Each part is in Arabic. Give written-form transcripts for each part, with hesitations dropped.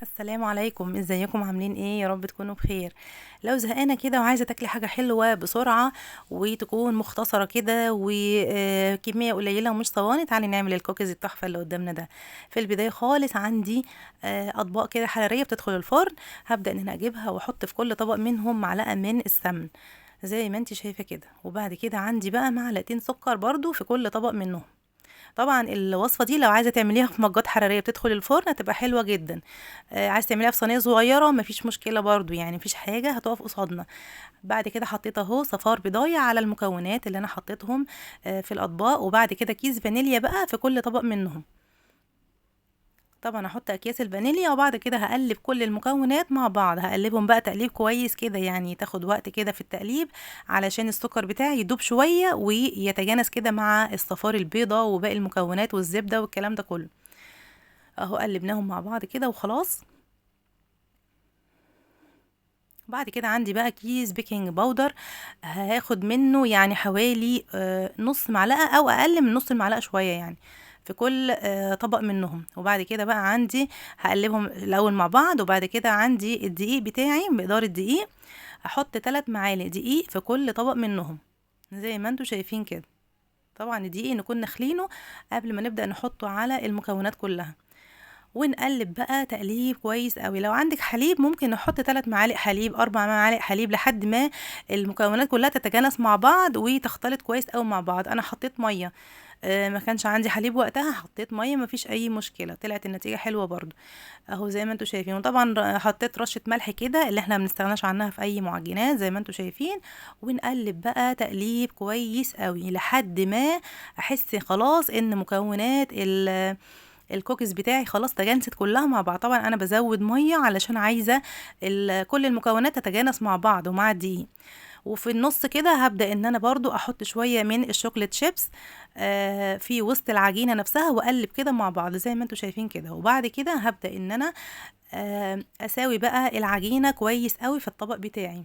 السلام عليكم، ازيكم عاملين ايه؟ يا رب تكونوا بخير. لو زهقانه كده وعايزه تاكلي حاجه حلوه بسرعه وتكون مختصره كده وكميه قليله ومش صواني، تعالي نعمل الكوكيز التحفه اللي قدامنا ده. في البدايه خالص عندي اطباق كده حراريه بتدخل الفرن. هبدا ان انا اجيبها واحط في كل طبق منهم معلقه من السمن زي ما انت شايفه كده، وبعد كده عندي بقى معلقتين سكر برضو في كل طبق منهم. طبعا الوصفه دي لو عايزه تعمليها في مجات حراريه بتدخل الفرن هتبقى حلوه جدا. عايز تعمليها في صينيه صغيره مفيش مشكله برضو، يعني مفيش حاجه هتقف قصادنا. بعد كده حطيت اهو صفار بضايه على المكونات اللي انا حطيتهم في الاطباق، وبعد كده كيس فانيليا بقى في كل طبق منهم. طبعا هحط اكياس الفانيليا وبعد كده هقلب كل المكونات مع بعض، هقلبهم بقى تقليب كويس كده، يعني تاخد وقت كده في التقليب علشان السكر بتاعي يدوب شويه ويتجانس كده مع الصفار البيضة وباقي المكونات والزبده والكلام ده كله. اهو قلبناهم مع بعض كده وخلاص. بعد كده عندي بقى كيس بيكنج باودر، هاخد منه يعني حوالي نص معلقة او اقل من نص المعلقة شوية يعني في كل طبق منهم. وبعد كده بقى عندي هقلبهم الاول مع بعض، وبعد كده عندي الدقيق بتاعي، مقدار الدقيق هحط 3 معالق دقيق في كل طبق منهم زي ما انتوا شايفين كده. طبعا الدقيق نكون نخلينه قبل ما نبدأ نحطه على المكونات كلها، ونقلب بقى تقليب كويس قوي. لو عندك حليب ممكن نحط 3 معالق حليب، 4 معالق حليب، لحد ما المكونات كلها تتجانس مع بعض وتختلط كويس قوي مع بعض. انا حطيت ميه، ما كانش عندي حليب وقتها، حطيت ميه ما فيش اي مشكله، طلعت النتيجه حلوه برضو اهو زي ما انتوا شايفين. وطبعا حطيت رشه ملح كده اللي احنا ما بنستغناش عنها في اي معجنات زي ما انتوا شايفين. ونقلب بقى تقليب كويس قوي لحد ما احس خلاص ان مكونات الكوكيز بتاعي خلاص تجانست كلها مع بعض. طبعا انا بزود ميه علشان عايزه كل المكونات تتجانس مع بعض ومع الدقيق. وفي النص كده هبدأ ان انا برضو احط شوية من الشوكليت شيبس في وسط العجينة نفسها، واقلب كده مع بعض زي ما انتوا شايفين كده. وبعد كده هبدأ ان انا اساوي بقى العجينة كويس قوي في الطبق بتاعي.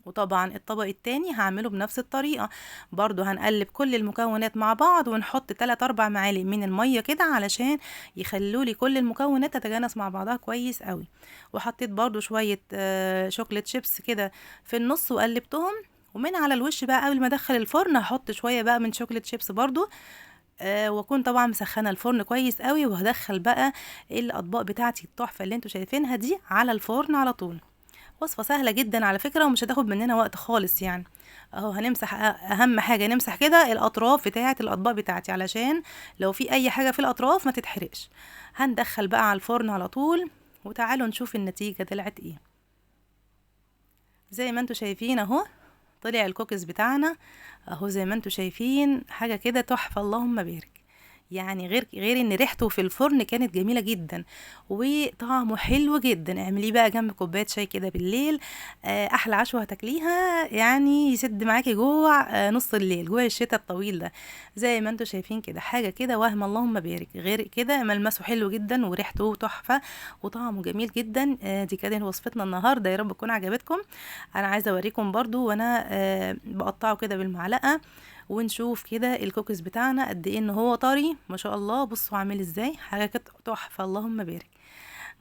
وطبعا الطبق التاني هعمله بنفس الطريقة، برضو هنقلب كل المكونات مع بعض ونحط 3 4 معالق من المية كده علشان يخلولي كل المكونات تتجانس مع بعضها كويس قوي. وحطيت برضو شوية شوكليت شيبس كده في النص وقلبتهم. ومن على الوش بقى قبل ما ادخل الفرن هحط شوية بقى من شوكليت شيبس برضو. واكون طبعا مسخنه الفرن كويس قوي، وهدخل بقى الاطباق بتاعتي التحفه اللي انتوا شايفينها دي على الفرن على طول. وصفة سهلة جدا على فكرة ومش هتاخد مننا وقت خالص يعني. اهو هنمسح اهم حاجة نمسح كده الاطراف بتاعة الاطباق بتاعتي علشان لو في اي حاجة في الاطراف ما تتحرقش. هندخل بقى على الفرن على طول، وتعالوا نشوف النتيجة طلعت ايه. زي ما انتوا شايفين اهو طلع الكوكيز بتاعنا اهو زي ما انتوا شايفين، حاجة كده تحفة اللهم بارك. يعني غير ان ريحته في الفرن كانت جميله جدا وطعمه حلو جدا. اعمليه بقى جنب كوبايه شاي كده بالليل، احلى عشوه هتاكليها، يعني يسد معاكي جوع نص الليل، جوع الشتاء الطويل ده. زي ما انتوا شايفين كده حاجه كده وهم اللهم بارك. غير كده ملمسه حلو جدا وريحته تحفه وطعمه جميل جدا. دي كانت وصفتنا النهارده، يا رب تكون عجبتكم. انا عايزه اوريكم برضو وانا بقطعه كده بالمعلقه، ونشوف كده الكوكيز بتاعنا قد ايه ان هو طري ما شاء الله. بصوا عامل ازاي، حاجه كده تحفه اللهم بارك.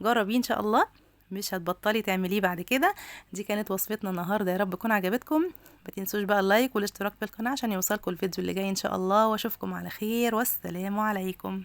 جربيه ان شاء الله، مش هتبطلي تعمليه بعد كده. دي كانت وصفتنا النهارده، يا رب تكون عجبتكم. ما تنسوش بقى اللايك والاشتراك في القناه عشان يوصلكم الفيديو اللي جاي ان شاء الله، واشوفكم على خير والسلام عليكم.